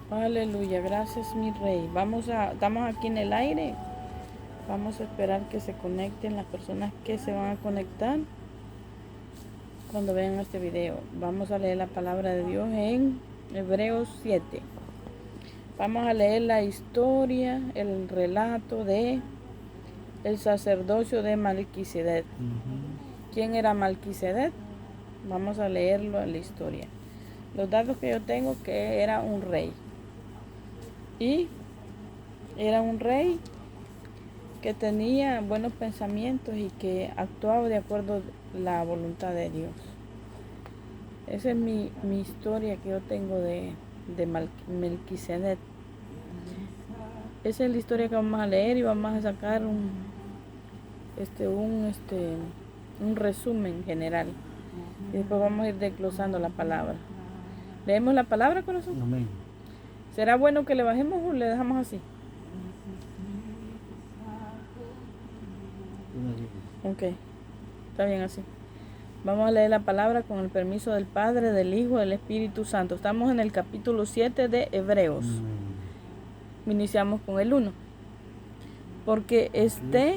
Aleluya, gracias mi rey. Estamos aquí en el aire. Vamos a esperar que se conecten las personas que se van a conectar cuando vean este video. Vamos a leer la palabra de Dios en Hebreos 7. Vamos a leer la historia, el relato de el sacerdocio de Melquisedec. ¿Quién era Melquisedec? Vamos a leerlo en la historia. Los datos que yo tengo que era un rey. Y era un rey que tenía buenos pensamientos y que actuaba de acuerdo a la voluntad de Dios. Esa es mi historia que yo tengo de Melquisedec. Esa es la historia que vamos a leer y vamos a sacar un resumen general. Y después vamos a ir desglosando la palabra. ¿Leemos la palabra, corazón? Amén. ¿Será bueno que le bajemos o le dejamos así? Ok, está bien así. Vamos a leer la palabra con el permiso del Padre, del Hijo y del Espíritu Santo. Estamos en el capítulo 7 de Hebreos. Iniciamos con el 1. Porque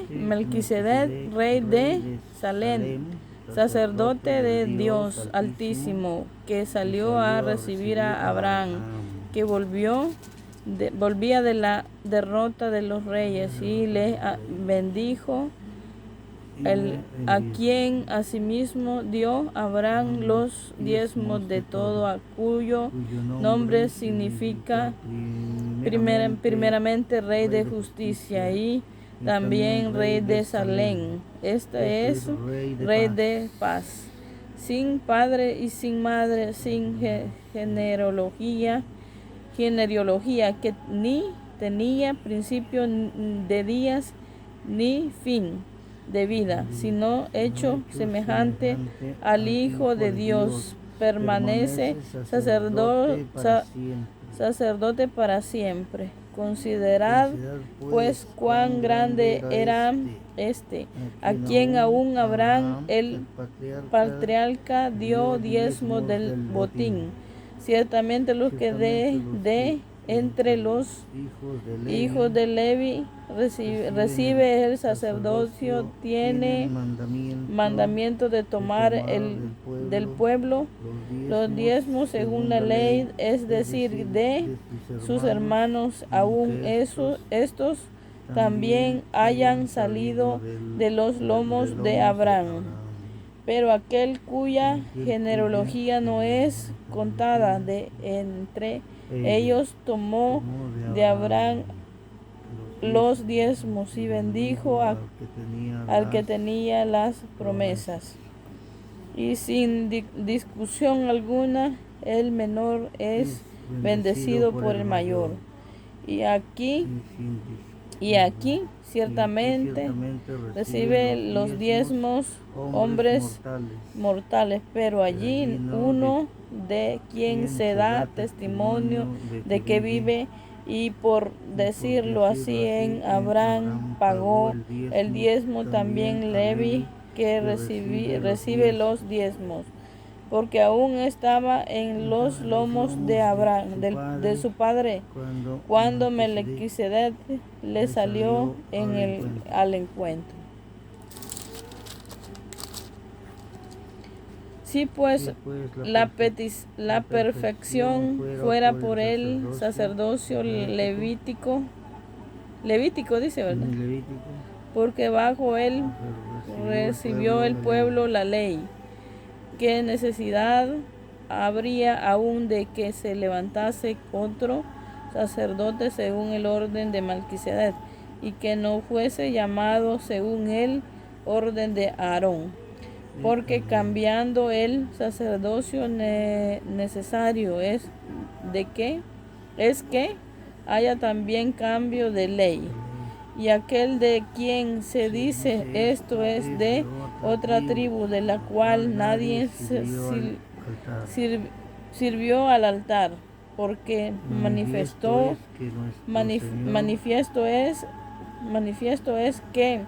Melquisedec, rey de Salem, sacerdote de Dios Altísimo, que salió a recibir a Abraham, que volvía de la derrota de los reyes, y le bendijo, a quien asimismo dio Abraham los diezmos de todo, a cuyo nombre significa primeramente rey de justicia y también rey de Salem. Este es rey de paz, sin padre y sin madre, sin genealogía, que ni tenía principio de días ni fin de vida, sino hecho semejante al Hijo de Dios, permanece sacerdote para siempre. Considerad pues cuán grande era a quien aún Abraham el patriarca dio diezmo del botín. Ciertamente los que de entre los hijos de Levi recibe el sacerdocio, tiene mandamiento de tomar del pueblo los diezmos según la ley, es decir, de sus hermanos, aún estos también hayan salido de los lomos de Abraham. Pero aquel cuya genealogía no es contada de entre ellos tomó de Abraham los diezmos y bendijo al que tenía las promesas. Y sin discusión alguna, el menor es bendecido por el mayor. Y aquí ciertamente recibe los diezmos hombres mortales, pero allí uno de quien se da testimonio de que vive, y por decirlo así, en Abraham pagó el diezmo también Levi, que recibe los diezmos, porque aún estaba en los lomos de Abraham, de su padre, cuando Melquisedec le salió al encuentro. Si pues la perfección fuera por el sacerdocio levítico dice, ¿verdad? Porque bajo él recibió el pueblo la ley. ¿Qué necesidad habría aún de que se levantase otro sacerdote según el orden de Melquisedec, y que no fuese llamado según el orden de Aarón? Porque cambiando el sacerdocio necesario es que haya también cambio de ley. Y aquel de quien se dice esto es de otra tribu, de la cual nadie sirvió al altar, porque manifiesto es que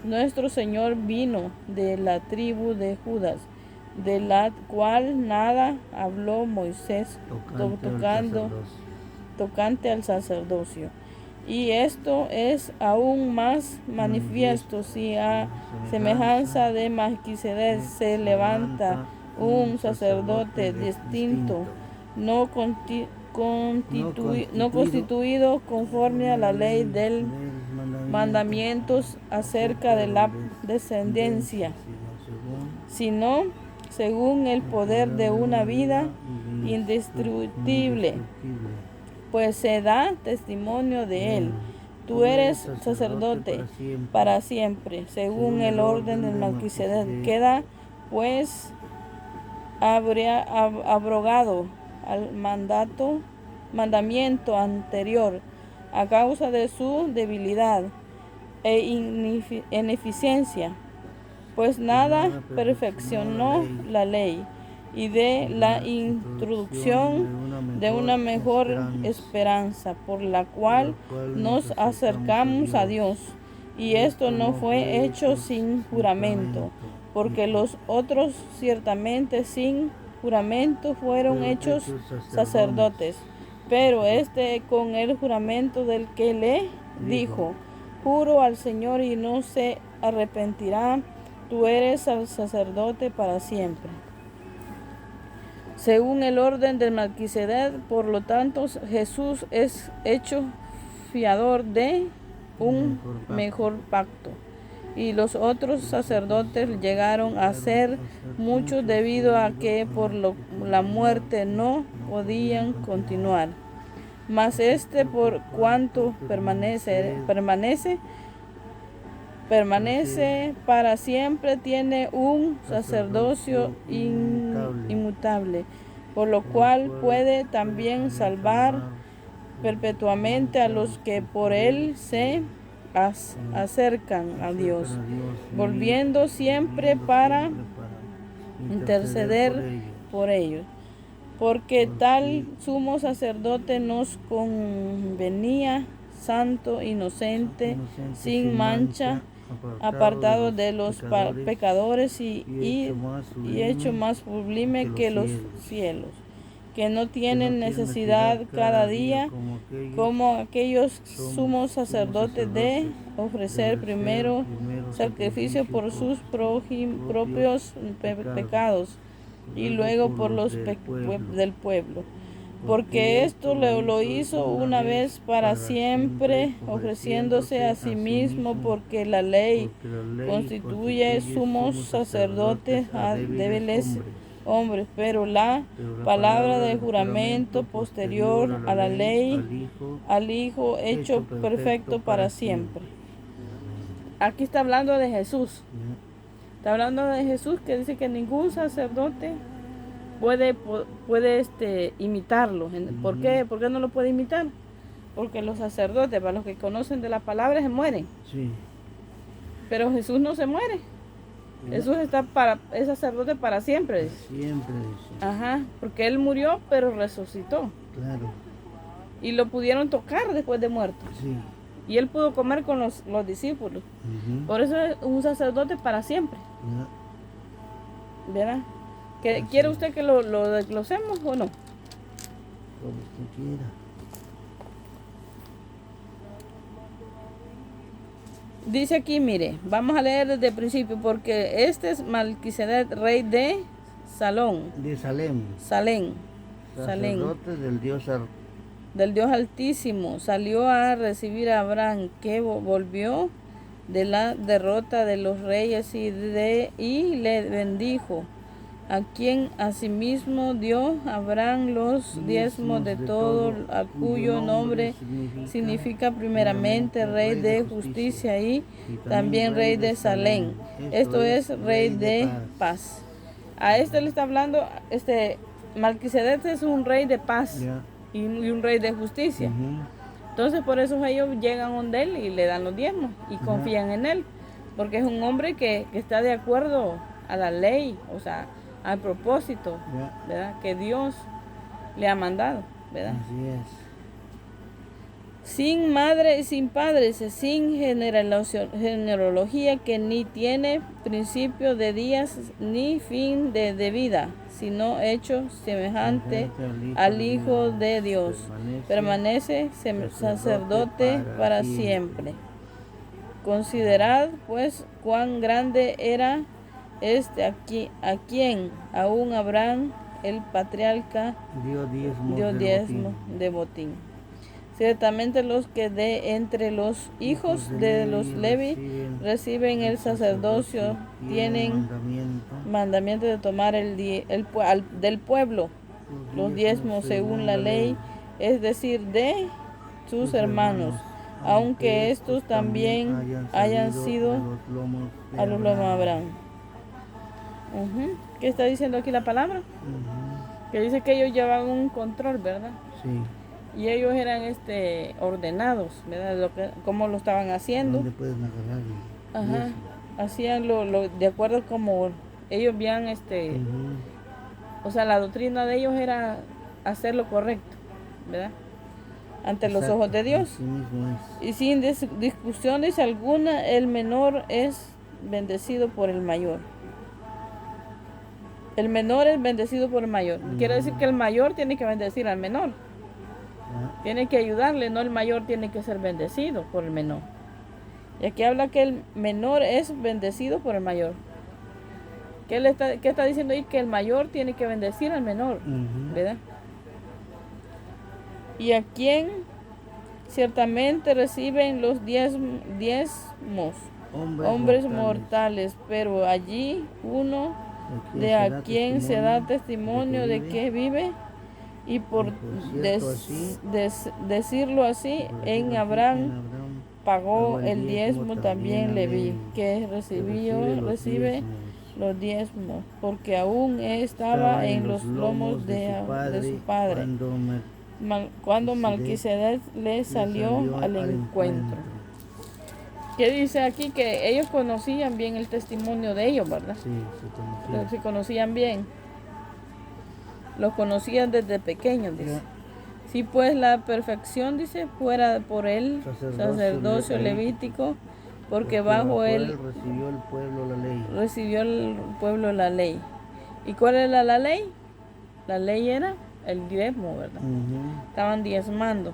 nuestro Señor vino de la tribu de Judas, de la cual nada habló Moisés tocando tocante al sacerdocio. Y esto es aún más manifiesto si a semejanza de Melquisedec se levanta un sacerdote distinto, no constituido conforme a la ley del mandamientos acerca de la descendencia, sino según el poder de una vida indestructible, pues se da testimonio de él. Tú eres sacerdote para siempre, según el orden de Melquisedec. Queda pues abrogado al mandamiento anterior a causa de su debilidad e ineficiencia, pues nada perfeccionó la ley y de la introducción de una mejor esperanza por la cual nos acercamos a Dios. Y esto no fue hecho sin juramento, porque los otros ciertamente sin juramento fueron hechos sacerdotes, pero este con el juramento del que le dijo: juro al Señor y no se arrepentirá, tú eres el sacerdote para siempre. Según el orden de Melquisedec, por lo tanto, Jesús es hecho fiador de un mejor pacto. Y los otros sacerdotes llegaron a ser muchos debido a que por la muerte no podían continuar. Mas este, por cuanto permanece para siempre, tiene un sacerdocio inmutable, por lo cual puede también salvar perpetuamente a los que por él se acercan a Dios, volviendo siempre para interceder por ellos. Porque tal sumo sacerdote nos convenía, santo, inocente, sin mancha, apartado de los pecadores y hecho más sublime que los cielos, que no tienen necesidad cada día, como aquellos sumos sacerdotes, de ofrecer primero sacrificio por sus propios pecados y luego por los del pueblo. Porque esto lo hizo una vez para siempre, ofreciéndose a sí mismo, porque la ley constituye sumos sacerdotes a débiles hombres, pero la palabra de juramento posterior a la ley, al Hijo hecho perfecto para siempre. Aquí está hablando de Jesús. Está hablando de Jesús, que dice que ningún sacerdote puede imitarlo. ¿Por qué? ¿Por qué no lo puede imitar? Porque los sacerdotes, para los que conocen de la palabra, se mueren. Sí. Pero Jesús no se muere. Jesús es sacerdote para siempre. Siempre. Ajá, porque él murió, pero resucitó. Claro. Y lo pudieron tocar después de muerto. Sí. Y él pudo comer con los discípulos. Por eso es un sacerdote para siempre. ¿Verdad? ¿Quiere usted que lo desglosemos o no? Como usted quiera. Dice aquí, mire, vamos a leer desde el principio, porque este es Melquisedec, rey de Salem. Sacerdote del Dios Altísimo, salió a recibir a Abraham, que volvió de la derrota de los reyes y le bendijo, a quien asimismo dio Abraham los diezmos de todo, a cuyo nombre significa primeramente rey de justicia y también rey de Salem. Esto es rey de paz. A este le está hablando, Melquisedec es un rey de paz y un rey de justicia. Entonces por eso ellos llegan donde él y le dan los diezmos y confían en él, porque es un hombre que está de acuerdo a la ley, o sea, al propósito, ¿verdad?, que Dios le ha mandado, ¿verdad? Así es. sin madre y sin padres, sin genealogía que ni tiene principio de días ni fin de vida, sino hecho semejante al Hijo de Dios. Permanece sacerdote para siempre. Considerad pues cuán grande era a quien aún Abraham el patriarca dio diezmo de botín. Ciertamente los que de entre los hijos de los Levi reciben el sacerdocio tienen mandamiento de tomar del pueblo los diezmos según la ley, es decir, de sus hermanos, aunque estos también hayan sido a los lomos de Abraham. ¿Qué está diciendo aquí la palabra? Que dice que ellos llevaban un control, ¿verdad? Sí. Y ellos eran ordenados, ¿verdad? Cómo lo estaban haciendo. ¿Dónde pueden agarrar? Ajá. Hacían lo de acuerdo como ellos veían o sea, la doctrina de ellos era hacer lo correcto, ¿verdad? Ante los ojos de Dios. Así mismo es. Y sin discusiones alguna, el menor es bendecido por el mayor. El menor es bendecido por el mayor. Quiere decir que el mayor tiene que bendecir al menor. Tiene que ayudarle, no el mayor tiene que ser bendecido por el menor. Y aquí habla que el menor es bendecido por el mayor. ¿Qué está diciendo ahí? Que el mayor tiene que bendecir al menor, ¿verdad? Y a quien ciertamente reciben los diezmos, hombres mortales, pero allí uno de a quien se da testimonio de que vive, y por decirlo así, en Abraham pagó el diezmo también Leví, que recibe los diezmos, porque aún estaba en los lomos de su padre, cuando Melquisedec le salió al encuentro. ¿Qué dice aquí? Que ellos conocían bien el testimonio de ellos, ¿verdad? Sí, se conocían bien. Los conocían desde pequeños, dice. Si pues la perfección, dice, fuera por el sacerdocio levítico, porque bajo él recibió el pueblo la ley. ¿Y cuál era la ley? La ley era el diezmo, ¿verdad? Estaban diezmando.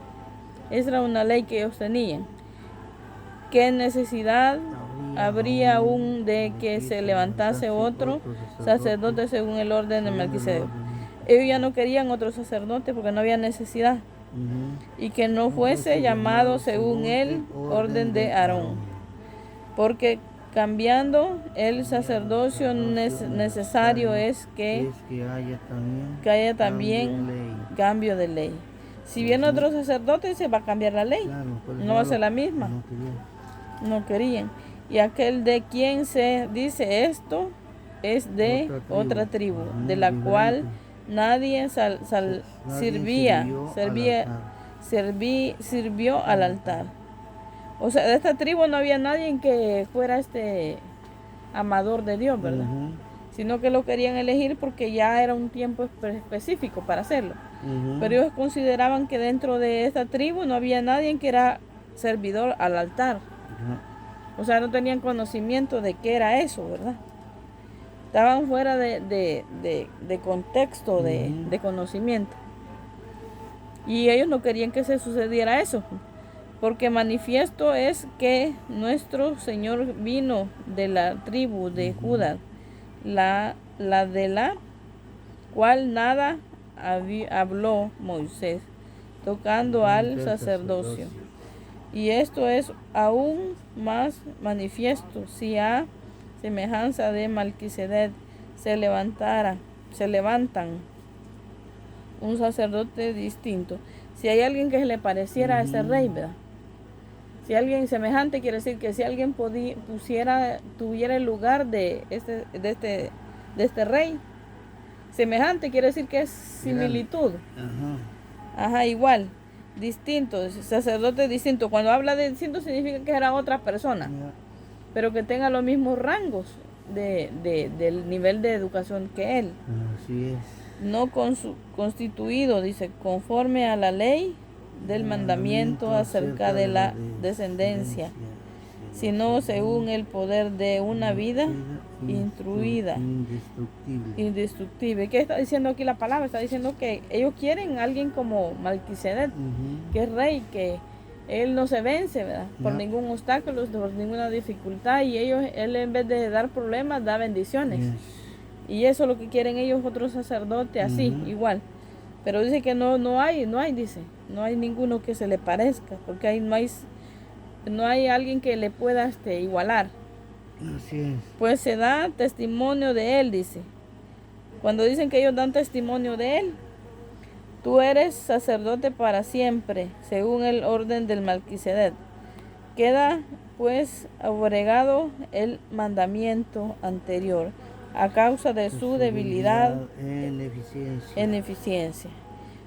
Esa era una ley que ellos tenían. ¿Qué necesidad habría aún de que se levantase otro sacerdote según el orden de Melquisedec? Ellos ya no querían otro sacerdote porque no había necesidad. Y que no fuese llamado según el orden de Aarón. Porque cambiando el sacerdocio necesario es que haya también cambio de ley. Si viene otro sacerdote, se va a cambiar la ley. No va a ser la misma. No querían. Y aquel de quien se dice esto es de otra tribu, de la cual nadie sirvió al altar. O sea, de esta tribu no había nadie que fuera amador de Dios, ¿verdad? Sino que lo querían elegir porque ya era un tiempo específico para hacerlo. Pero ellos consideraban que dentro de esta tribu no había nadie que era servidor al altar. O sea, no tenían conocimiento de qué era eso, ¿verdad? Estaban fuera de contexto, de conocimiento. Y ellos no querían que se sucediera eso, porque manifiesto es que nuestro Señor vino de la tribu de Judá, la de la cual nada habló Moisés, tocando al sacerdocio. Y esto es aún más manifiesto si a semejanza de Melquisedec se levantan un sacerdote distinto. Si hay alguien que se le pareciera a ese rey, ¿verdad? Si alguien semejante, quiere decir que si alguien tuviera el lugar de este rey, semejante quiere decir que es similitud. Ajá, igual, distinto, sacerdote distinto. Cuando habla de distinto significa que era otra persona, pero que tenga los mismos rangos del nivel de educación que él. Así es. No constituido, dice, conforme a la ley del mandamiento acerca de la descendencia, sino según el poder de una vida instruida, indestructible. ¿Qué está diciendo aquí la palabra? Está diciendo que ellos quieren a alguien como Melquisedec, que es rey, que él no se vence, ¿verdad? Por ningún obstáculo, por ninguna dificultad, y él en vez de dar problemas, da bendiciones. Y eso es lo que quieren ellos, otros sacerdotes, así, igual. Pero dice que no hay, dice, no hay ninguno que se le parezca, porque no hay alguien que le pueda igualar. Así es. Pues se da testimonio de él, dice. Cuando dicen que ellos dan testimonio de él, tú eres sacerdote para siempre, según el orden del Melquisedec. Queda pues abrogado el mandamiento anterior a causa de su debilidad en eficiencia.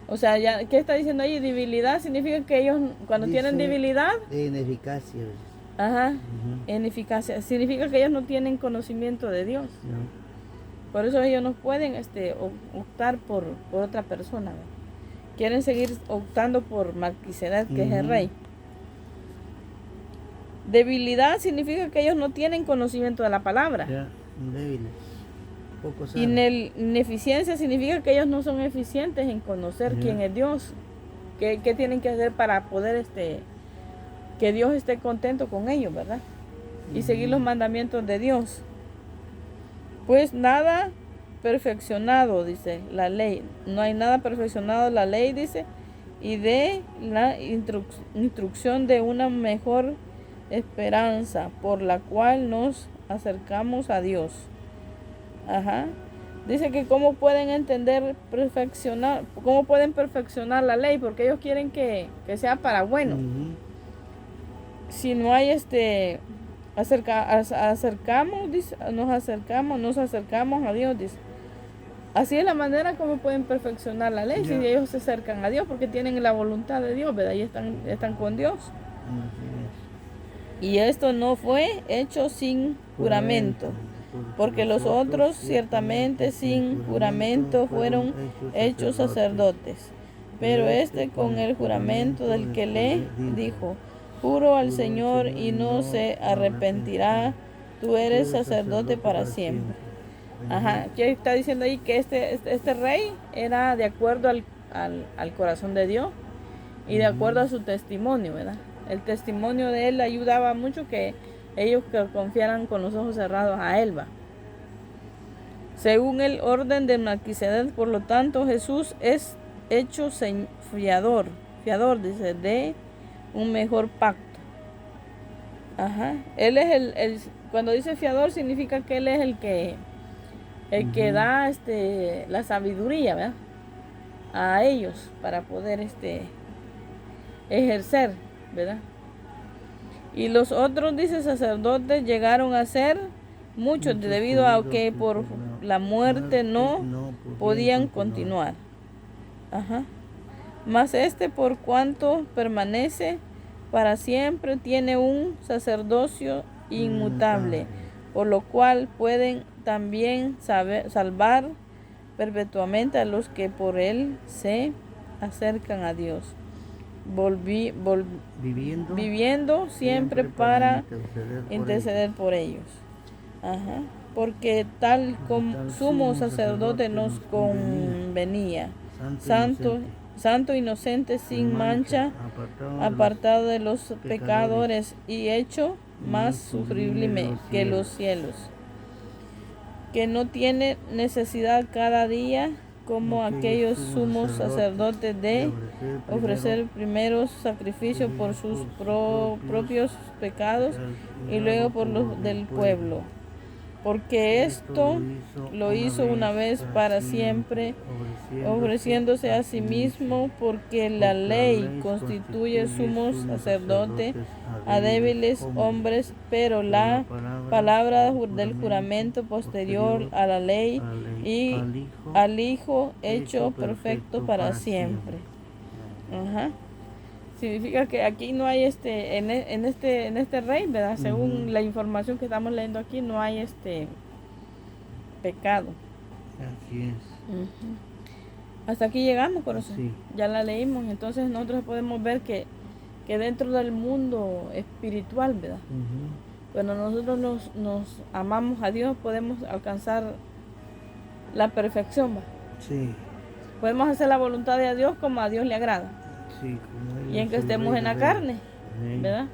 O sea, ya, ¿qué está diciendo ahí? Debilidad significa que ellos cuando tienen debilidad... En eficacia. Ajá, en eficacia. Significa que ellos no tienen conocimiento de Dios. Por eso ellos no pueden optar por otra persona, ¿verdad? Quieren seguir optando por Melquisedec, que es el rey. Debilidad significa que ellos no tienen conocimiento de la palabra. Débiles. Y ineficiencia significa que ellos no son eficientes en conocer quién es Dios. ¿Qué tienen que hacer para poder que Dios esté contento con ellos, ¿verdad? Y seguir los mandamientos de Dios. Pues nada perfeccionado, dice la ley. No hay nada perfeccionado, la ley dice, y de la instrucción de una mejor esperanza por la cual nos acercamos a Dios. Ajá. Dice que cómo pueden cómo pueden perfeccionar la ley, porque ellos quieren que sea para bueno. Si no hay nos acercamos a Dios, dice. Así es la manera como pueden perfeccionar la ley, si ellos se acercan a Dios, porque tienen la voluntad de Dios, ¿verdad? Y están con Dios. Y esto no fue hecho sin juramento, porque los otros ciertamente sin juramento fueron hechos sacerdotes, pero con el juramento del que le dijo: juro al Señor y no se arrepentirá, tú eres sacerdote para siempre. Ajá, ¿qué está diciendo ahí? Que este rey era de acuerdo al corazón de Dios y de acuerdo a su testimonio, ¿verdad? El testimonio de él ayudaba mucho que ellos que confiaran con los ojos cerrados a él, ¿va? Según el orden de Melquisedec, por lo tanto, Jesús es hecho fiador, dice, de un mejor pacto. Ajá. Él es cuando dice fiador, significa que él es el que da la sabiduría, ¿verdad? A ellos para poder ejercer, ¿verdad? Y los otros, dice, sacerdotes llegaron a ser muchos debido a que por la muerte no podían continuar. Ajá. Mas por cuanto permanece para siempre, tiene un sacerdocio inmutable, por lo cual pueden también salvar perpetuamente a los que por él se acercan a Dios, viviendo siempre para interceder por ellos. Ajá. Porque tal como sumo sacerdote nos convenía, santo, inocente, sin mancha, apartado de los pecadores y hecho más sufrible que los cielos, que no tiene necesidad cada día como aquellos sumos sacerdotes de ofrecer primero sacrificio por sus propios pecados y luego por los del pueblo, porque esto lo hizo una vez para siempre, ofreciéndose a sí mismo, porque la ley constituye sumos sacerdotes a débiles hombres, pero la palabra del juramento posterior a la ley y al Hijo hecho perfecto para siempre. Ajá. Significa que aquí no hay en este rey, ¿verdad? Según la información que estamos leyendo aquí, no hay pecado. Así es. Hasta aquí llegamos, corazón. Sí. Ya la leímos. Entonces nosotros podemos ver que dentro del mundo espiritual, ¿verdad? Cuando nosotros nos amamos a Dios, podemos alcanzar la perfección, ¿va? Sí. Podemos hacer la voluntad de Dios como a Dios le agrada. Sí, como Él Y en es que el estemos Rey en de la Reyes. carne, Amén. ¿verdad?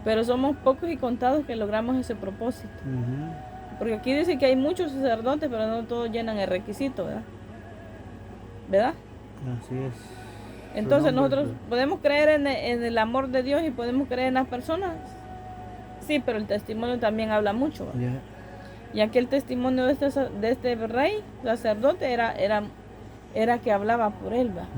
Pero somos pocos y contados que logramos ese propósito. Porque aquí dice que hay muchos sacerdotes, pero no todos llenan el requisito, ¿verdad? ¿Verdad? Así es. Entonces Su nombre, nosotros podemos creer en el amor de Dios y podemos creer en las personas. Sí, pero el testimonio también habla mucho, ¿verdad? Ya. Y aquí el testimonio de este rey, sacerdote, era que hablaba por él, ¿verdad?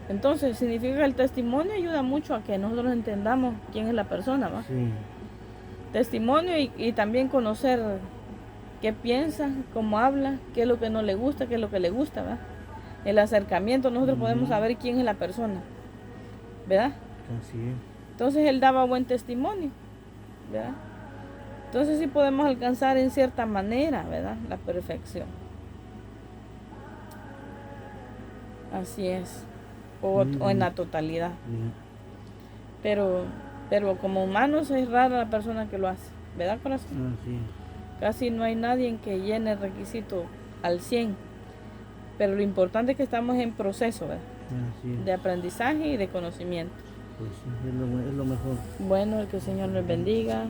Entonces significa que el testimonio ayuda mucho a que nosotros entendamos quién es la persona, ¿va? Sí. Testimonio y también conocer qué piensa, cómo habla, qué es lo que no le gusta, qué es lo que le gusta, ¿verdad? El acercamiento, nosotros podemos saber quién es la persona, ¿verdad? Así es. Entonces él daba buen testimonio, ¿verdad? Entonces sí podemos alcanzar en cierta manera, ¿verdad? La perfección. Así es. O en la totalidad. Ya. Pero como humanos es rara la persona que lo hace, ¿verdad, corazón? Así es. Casi no hay nadie en que llene el requisito al 100. Pero lo importante es que estamos en proceso, ¿verdad? Así es. De aprendizaje y de conocimiento. Pues sí, es lo mejor. Bueno, que el Señor les bendiga.